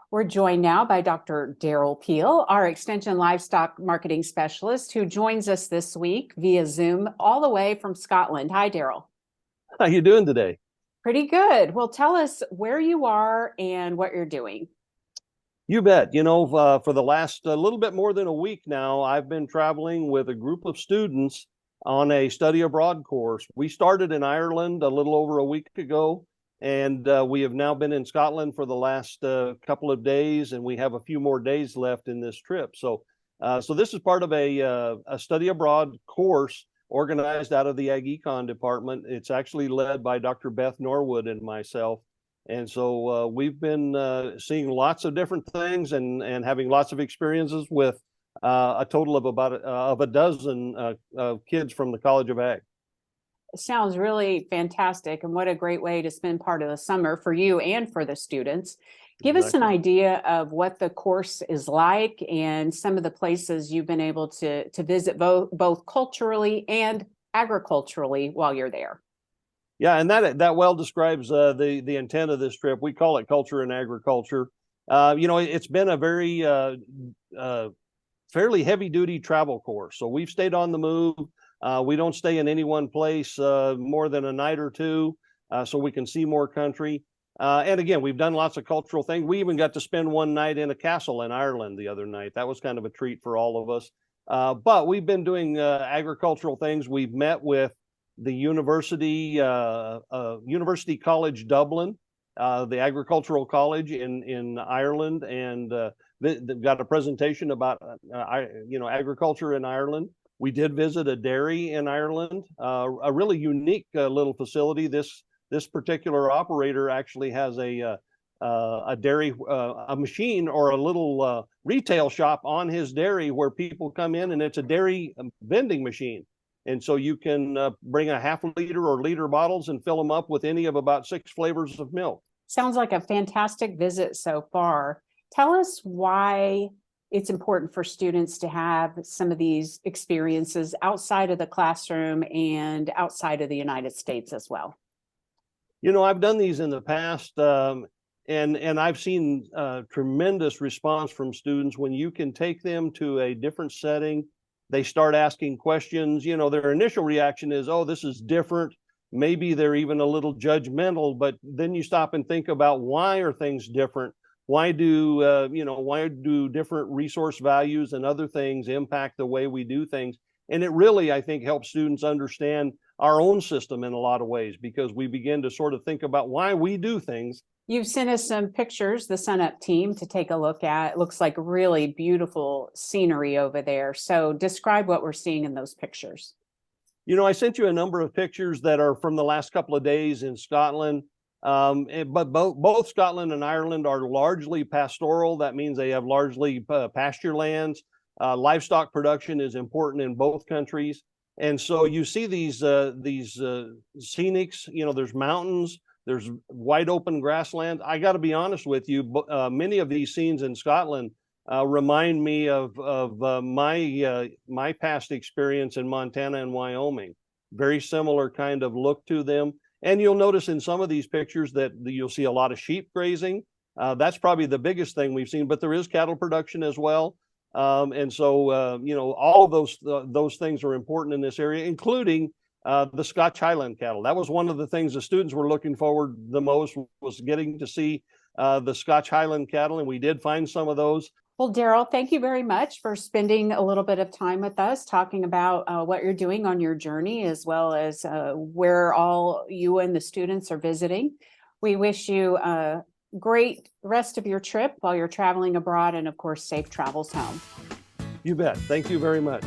We're joined now by Dr. Derrell Peel, our Extension Livestock Marketing Specialist, who joins us this week via Zoom all the way from Scotland. Hi, Derrell. How you doing today? Pretty good. Well, tell us where you are and what you're doing. You bet. For the last little bit more than a week now, I've been traveling with a group of students on a study abroad course. We started in Ireland a little over a week ago, and we have now been in Scotland for the last couple of days, and we have a few more days left in this trip. So this is part of a study abroad course organized out of the Ag Econ department. It's actually led by Dr. Beth Norwood and myself. And so we've been seeing lots of different things and having lots of experiences with a total of about a dozen kids from the College of Ag. Sounds really fantastic, and what a great way to spend part of the summer for you and for the students. Give us an idea of what the course is like and some of the places you've been able to visit both culturally and agriculturally while you're there. Yeah, and that well describes the intent of this trip. We call it culture and agriculture. It's been a very fairly heavy duty travel course. So we've stayed on the move. We don't stay in any one place more than a night or two, so we can see more country. And again, we've done lots of cultural things. We even got to spend one night in a castle in Ireland the other night. That was kind of a treat for all of us. But we've been doing agricultural things. We've met with the University College Dublin, the Agricultural College in Ireland, and they've got a presentation about agriculture in Ireland. We did visit a dairy in Ireland, a really unique little facility. This particular operator actually has a dairy, a machine or a little retail shop on his dairy where people come in, and it's a dairy vending machine. And so you can bring a half-liter or liter bottles and fill them up with any of about 6 flavors of milk. Sounds like a fantastic visit so far. Tell us why it's important for students to have some of these experiences outside of the classroom and outside of the United States as well. I've done these in the past, and I've seen tremendous response from students when you can take them to a different setting. They start asking questions. Their initial reaction is, oh, this is different. Maybe they're even a little judgmental, but then you stop and think about, why are things different? Why do different resource values and other things impact the way we do things? And it really, I think, helps students understand our own system in a lot of ways, because we begin to sort of think about why we do things. You've sent us some pictures, the SUNUP team, to take a look at. It looks like really beautiful scenery over there. So describe what we're seeing in those pictures. I sent you a number of pictures that are from the last couple of days in Scotland. But both Scotland and Ireland are largely pastoral. That means they have largely pasture lands. Livestock production is important in both countries. And so you see these scenics, there's mountains, there's wide open grassland. I got to be honest with you, many of these scenes in Scotland remind me of my past experience in Montana and Wyoming. Very similar kind of look to them. And you'll notice in some of these pictures that you'll see a lot of sheep grazing. That's probably the biggest thing we've seen, but there is cattle production as well. And so, all of those things are important in this area, including the Scotch Highland cattle. That was one of the things the students were looking forward the most, was getting to see the Scotch Highland cattle, and we did find some of those. Well, Derrell, thank you very much for spending a little bit of time with us, talking about what you're doing on your journey, as well as where all you and the students are visiting. We wish you a great rest of your trip while you're traveling abroad, and of course, safe travels home. You bet. Thank you very much.